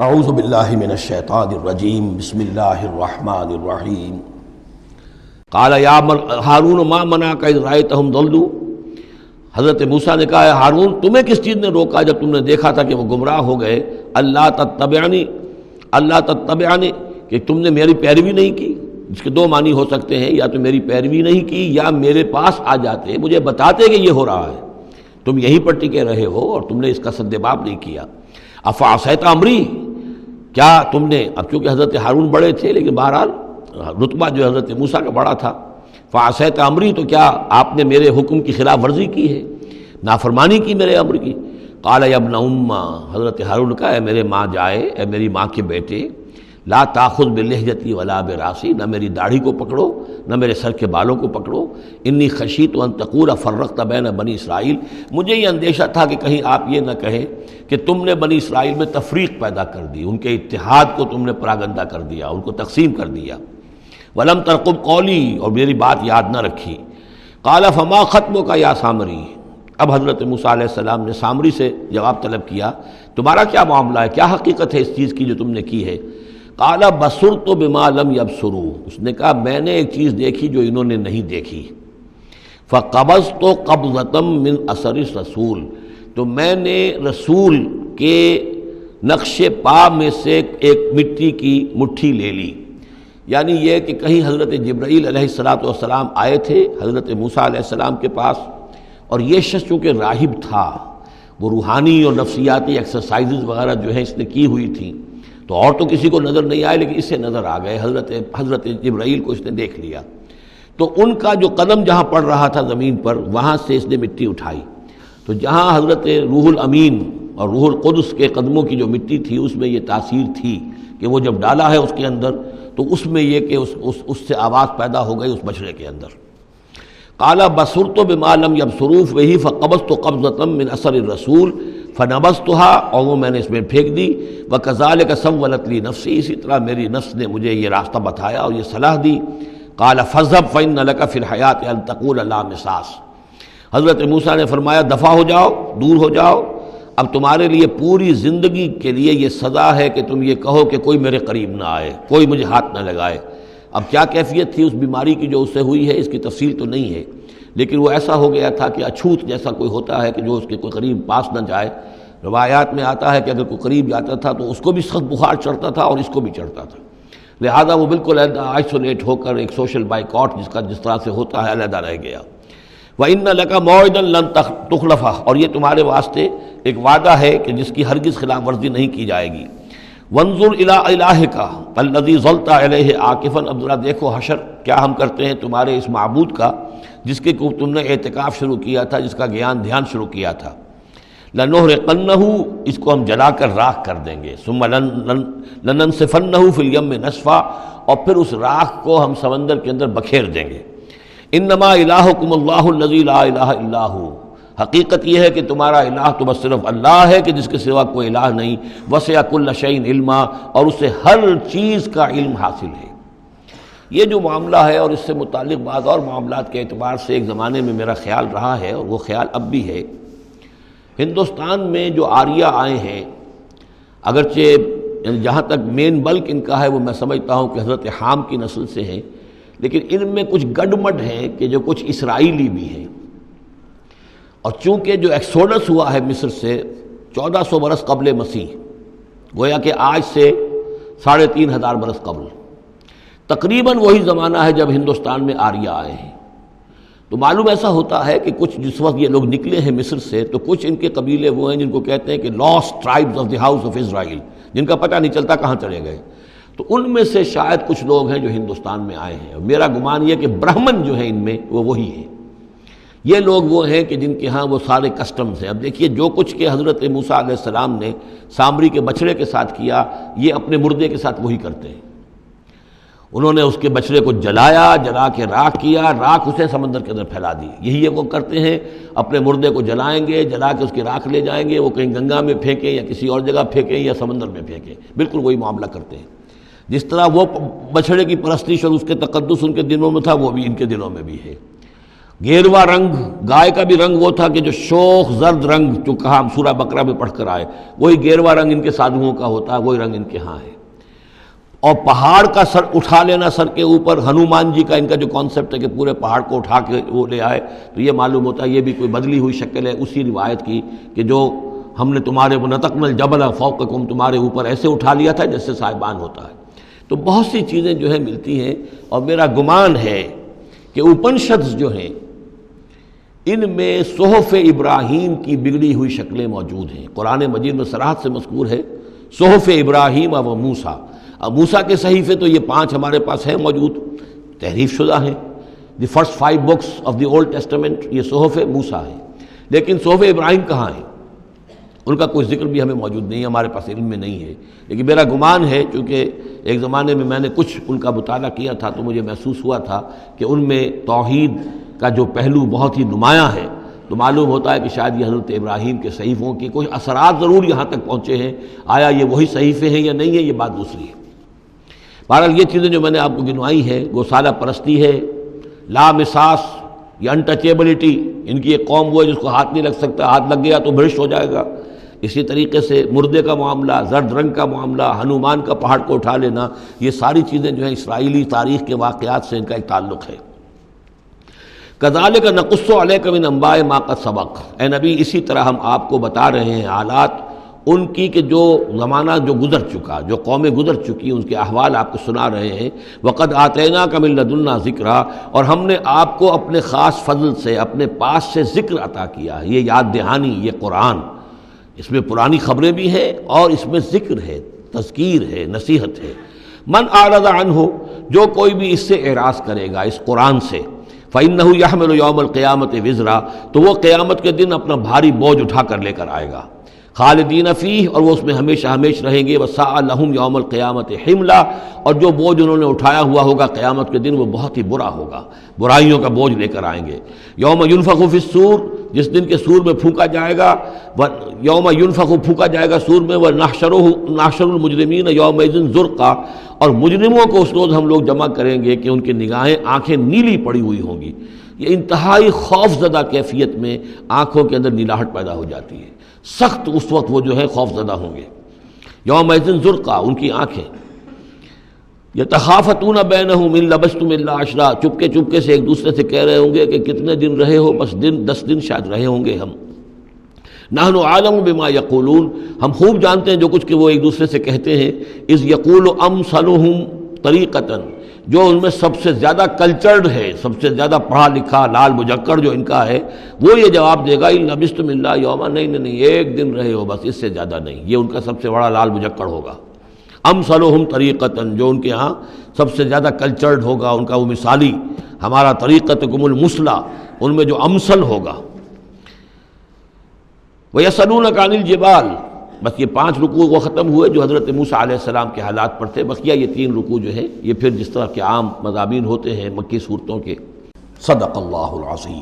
اعوذ باللہ من الشیطان الرجیم بسم اللہ الرحمن الرحیم قال یا ہارون ما منعک اذ رأیتہم ضلوا، حضرت موسیٰ نے کہا ہے ہارون تمہیں کس چیز نے روکا جب تم نے دیکھا تھا کہ وہ گمراہ ہو گئے، اللہ تتبعنی کہ تم نے میری پیروی نہیں کی، جس کے دو معنی ہو سکتے ہیں، یا تو میری پیروی نہیں کی یا میرے پاس آ جاتے مجھے بتاتے کہ یہ ہو رہا ہے، تم یہیں پر ٹکے رہے ہو اور تم نے اس کا سدباب نہیں کیا۔ افعصیت امری، کیا تم نے، اب چونکہ حضرت ہارون بڑے تھے لیکن بہرحال رتبہ جو حضرت موسیٰ کا بڑا تھا، فعصیت امری تو کیا آپ نے میرے حکم کی خلاف ورزی کی ہے، نافرمانی کی میرے امر کی۔ قال یا ابن ام، حضرت ہارون کا، اے میرے ماں جائے، اے میری ماں کے بیٹے، لا تاخذ بلحیتی ولا براسی، نہ میری داڑھی کو پکڑو نہ میرے سر کے بالوں کو پکڑو، انی خشیت ان تقول فرقت بین بنی اسرائیل، مجھے یہ اندیشہ تھا کہ کہیں آپ یہ نہ کہیں کہ تم نے بنی اسرائیل میں تفریق پیدا کر دی، ان کے اتحاد کو تم نے پراگندہ کر دیا، ان کو تقسیم کر دیا۔ ولم ترقب قولی، اور میری بات یاد نہ رکھی۔ قال فما خطبک یا سامری، اب حضرت موسیٰ علیہ السلام نے سامری سے جواب طلب کیا، تمہارا کیا معاملہ ہے، کیا حقیقت ہے اس چیز کی جو تم نے کی ہے؟ قال بصرت بما لم یبصروا، اس نے کہا میں نے ایک چیز دیکھی جو انہوں نے نہیں دیکھی۔ فقبضت قبضۃ من اثر الرسول، تو میں نے رسول کے نقش پا میں سے ایک مٹی کی مٹھی لے لی، یعنی یہ کہ کہیں حضرت جبرائیل علیہ السلام آئے تھے حضرت موسیٰ علیہ السلام کے پاس، اور یہ شخص چونکہ راہب تھا، وہ روحانی اور نفسیاتی ایکسرسائزز وغیرہ جو ہیں اس نے کی ہوئی تھیں، تو اور تو کسی کو نظر نہیں آئے لیکن اس سے نظر آ گئے، حضرت جبرائیل کو اس نے دیکھ لیا۔ تو ان کا جو قدم جہاں پڑ رہا تھا زمین پر، وہاں سے اس نے مٹی اٹھائی، تو جہاں حضرت روح الامین اور روح القدس کے قدموں کی جو مٹی تھی اس میں یہ تاثیر تھی کہ وہ جب ڈالا ہے اس کے اندر تو اس میں یہ کہ اس سے آواز پیدا ہو گئی اس بچڑے کے اندر۔ قال بصرت بما لم یبصروا بہ فقبضت قبضۃ من اثر الرسول فنبذتها، اور وہ میں نے اس میں پھینک دی۔ وکذلک سولت لی نفسی، اسی طرح میری نفس نے مجھے یہ راستہ بتایا اور یہ صلاح دی۔ قال فاذهب فإن لك في الحیاة ان تقول لا مساس، حضرت موسیٰ نے فرمایا دفع ہو جاؤ، دور ہو جاؤ، اب تمہارے لیے پوری زندگی کے لیے یہ سزا ہے کہ تم یہ کہو کہ کوئی میرے قریب نہ آئے، کوئی مجھے ہاتھ نہ لگائے۔ اب کیا کیفیت تھی اس بیماری کی جو اس سے ہوئی ہے، اس کی تفصیل تو نہیں ہے، لیکن وہ ایسا ہو گیا تھا کہ اچھوت جیسا کوئی ہوتا ہے کہ جو اس کے کوئی قریب پاس نہ جائے۔ روایات میں آتا ہے کہ اگر کوئی قریب جاتا تھا تو اس کو بھی سخت بخار چڑھتا تھا اور اس کو بھی چڑھتا تھا، لہذا وہ بالکل آئسولیٹ ہو کر ایک سوشل بائیکاٹ جس طرح سے ہوتا ہے علیحدہ رہ گیا۔ وَإِنَّ لَكَ مَوْعِدًا لَن تُخْلَفَهُ، اور یہ تمہارے واسطے ایک وعدہ ہے کہ جس کی ہرگز خلاف ورزی نہیں کی جائے گی۔ وَانظُرْ إِلَىٰ إِلَٰهِكَ الَّذِي ظَلْتَ عَلَيْهِ عَاكِفًا، اب ذرا دیکھو حشر کیا ہم کرتے ہیں تمہارے اس معبود کا جس کے کو تم نے اعتکاف شروع کیا تھا، جس کا دھیان شروع کیا تھا۔ لَنُحْرِقَنَّهُ، اس کو ہم جلا کر راکھ کر دیں گے۔ ثُمَّ لَنَنسِفَنَّهُ فِي الْيَمِّ نَسْفًا، اور پھر اس راکھ کو ہم سمندر کے اندر بکھیر دیں گے۔ انما الہکم اللہ الذی لا الہ الا ہو، حقیقت یہ ہے کہ تمہارا الہ تو بس صرف اللہ ہے کہ جس کے سوا کوئی الہ نہیں۔ وسع کل شیء علما، اور اسے ہر چیز کا علم حاصل ہے۔ یہ جو معاملہ ہے اور اس سے متعلق بعض اور معاملات کے اعتبار سے ایک زمانے میں میرا خیال رہا ہے اور وہ خیال اب بھی ہے، ہندوستان میں جو آریہ آئے ہیں، اگرچہ جہاں تک مین بلک ان کا ہے وہ میں سمجھتا ہوں کہ حضرت حام کی نسل سے ہیں، لیکن ان میں کچھ گڈمڈ ہیں کہ جو کچھ اسرائیلی بھی ہیں، اور چونکہ جو ایکسوڈس ہوا ہے مصر سے 1400 برس قبل مسیح، گویا کہ آج سے 3500 برس قبل، تقریباً وہی زمانہ ہے جب ہندوستان میں آریہ آئے ہیں۔ تو معلوم ایسا ہوتا ہے کہ کچھ جس وقت یہ لوگ نکلے ہیں مصر سے تو کچھ ان کے قبیلے وہ ہیں جن کو کہتے ہیں کہ last tribes of the house of Israel, جن کا پتہ نہیں چلتا کہاں چلے گئے، تو ان میں سے شاید کچھ لوگ ہیں جو ہندوستان میں آئے ہیں، اور میرا گمان یہ کہ برہمن جو ہیں ان میں وہ وہی ہیں، یہ لوگ وہ ہیں کہ جن کے ہاں وہ سارے کسٹمز ہیں۔ اب دیکھیے جو کچھ کہ حضرت موسیٰ علیہ السلام نے سامری کے بچڑے کے ساتھ کیا، یہ اپنے مردے کے ساتھ وہی کرتے ہیں۔ انہوں نے اس کے بچڑے کو جلایا، جلا کے راکھ کیا، راکھ اسے سمندر کے اندر پھیلا دی، یہی وہ کرتے ہیں، اپنے مردے کو جلائیں گے، جلا کے اس کی راکھ لے جائیں گے، وہ کہیں گنگا میں پھینکیں یا کسی اور جگہ پھینکیں یا سمندر میں پھینکیں، بالکل وہی معاملہ کرتے ہیں۔ جس طرح وہ بچڑے کی پرستش اور اس کے تقدس ان کے دلوں میں تھا، وہ بھی ان کے دلوں میں بھی ہے۔ گیروا رنگ، گائے کا بھی رنگ وہ تھا کہ جو شوخ زرد رنگ جو کہا ہم سورہ بقرہ میں پڑھ کر آئے، وہی گیروا رنگ ان کے سادھوؤں کا ہوتا ہے، وہی رنگ ان کے ہاں ہے۔ اور پہاڑ کا سر اٹھا لینا سر کے اوپر، ہنومان جی کا ان کا جو کانسیپٹ ہے کہ پورے پہاڑ کو اٹھا کے وہ لے آئے، تو یہ معلوم ہوتا ہے یہ بھی کوئی بدلی ہوئی شکل ہے اسی روایت کی کہ جو ہم نے تمہارے نطقنا الجبل فوقکم، تمہارے اوپر ایسے اٹھا لیا تھا جیسے صاحبان ہوتا ہے۔ تو بہت سی چیزیں جو ہیں ملتی ہیں، اور میرا گمان ہے کہ اپنشدز جو ہیں ان میں صحف ابراہیم کی بگڑی ہوئی شکلیں موجود ہیں۔ قرآن مجید میں صراحت سے مذکور ہے صحف ابراہیم و موسیٰ۔ اب موسیٰ کے صحیفے تو یہ 5 ہمارے پاس ہیں موجود، تحریف شدہ ہیں، the first 5 books of the old testament یہ صحف موسیٰ ہے، لیکن صحف ابراہیم کہاں ہیں؟ ان کا کوئی ذکر بھی ہمیں موجود نہیں ہے، ہمارے پاس علم میں نہیں ہے۔ لیکن میرا گمان ہے، چونکہ ایک زمانے میں نے کچھ ان کا مطالعہ کیا تھا تو مجھے محسوس ہوا تھا کہ ان میں توحید کا جو پہلو بہت ہی نمایاں ہے، تو معلوم ہوتا ہے کہ شاید یہ حضرت ابراہیم کے صحیفوں کی کچھ اثرات ضرور یہاں تک پہنچے ہیں۔ آیا یہ وہی صحیفے ہیں یا نہیں ہے، یہ بات دوسری ہے۔ بہرحال یہ چیزیں جو میں نے آپ کو گنوائی ہیں، گوسالہ پرستی ہے، لامساس یا انٹچیبلٹی، ان کی ایک قوم وہ ہے جس کو ہاتھ نہیں لگ سکتا، ہاتھ لگ گیا تو بھرش ہو جائے گا۔ اسی طریقے سے مردے کا معاملہ، زرد رنگ کا معاملہ، ہنومان کا پہاڑ کو اٹھا لینا، یہ ساری چیزیں جو ہیں اسرائیلی تاریخ کے واقعات سے ان کا ایک تعلق ہے۔ کذالک نقص علیک من انباء ما قد سبق، اے نبی اسی طرح ہم آپ کو بتا رہے ہیں حالات ان کی کہ جو زمانہ جو گزر چکا، جو قومیں گزر چکی ان کے احوال آپ کو سنا رہے ہیں۔ وقد آتیناک من لدنا ذکرا، اور ہم نے آپ کو اپنے خاص فضل سے اپنے پاس سے ذکر عطا کیا ہے، یہ یاد دہانی، یہ قرآن، اس میں پرانی خبریں بھی ہیں اور اس میں ذکر ہے، تذکیر ہے، نصیحت ہے۔ من اعرض عنہ، جو کوئی بھی اس سے اعراض کرے گا اس قرآن سے، فإنہ یحمل یوم القیامت وزرا، تو وہ قیامت کے دن اپنا بھاری بوجھ اٹھا کر لے کر آئے گا، خالدین فیہ، اور وہ اس میں ہمیشہ ہمیش رہیں گے، وساء لہم یوم القیامت حملا، اور جو بوجھ انہوں نے اٹھایا ہوا ہوگا قیامت کے دن وہ بہت ہی برا ہوگا، برائیوں کا بوجھ لے کر آئیں گے۔ یوم ینفخ فی الصور، جس دن کے سور میں پھونکا جائے گا، یوم ینفخ پھونکا جائے گا سور میں، ونحشر المجرمین یومئذ زرقا، اور مجرموں کو اس روز ہم لوگ جمع کریں گے کہ ان کی نگاہیں آنکھیں نیلی پڑی ہوئی ہوں گی۔ یہ انتہائی خوف زدہ کیفیت میں آنکھوں کے اندر نیلاہٹ پیدا ہو جاتی ہے، سخت اس وقت وہ جو ہے خوف زدہ ہوں گے۔ یومئذ زرقا، ان کی آنکھیں، یتخافتون بینہم ان لبثتم الا عشرا، چپکے چپکے سے ایک دوسرے سے کہہ رہے ہوں گے کہ کتنے دن رہے ہو، بس 10 دن شاید رہے ہوں گے ہم۔ نحن عالم بما یقولون، ہم خوب جانتے ہیں جو کچھ کہ وہ ایک دوسرے سے کہتے ہیں۔ اذ یقول امثلہم طریقۃ، جو ان میں سب سے زیادہ کلچرڈ ہے، سب سے زیادہ پڑھا لکھا لال مجکڑ جو ان کا ہے، وہ یہ جواب دے گا ان لبثتم الا یوما، نہیں ایک دن رہے ہو بس، اس سے زیادہ نہیں۔ یہ ان کا سب سے بڑا لال مجکڑ ہوگا۔ امثلہم طریقۃ، جو ان کے ہاں سب سے زیادہ کلچرڈ ہوگا، ان کا وہ مثالی، ہمارا طریقتکم المثلی، ان میں جو امثل ہوگا۔ وَيَسْأَلُونَكَ عَنِ الْجِبَالِ، بس یہ 5 رکوع وہ ختم ہوئے جو حضرت موسیٰ علیہ السلام کے حالات پر تھے۔ بقیہ یہ 3 رکوع جو ہیں یہ پھر جس طرح کے عام مضامین ہوتے ہیں مکی صورتوں کے۔ صدق اللہ العظیم۔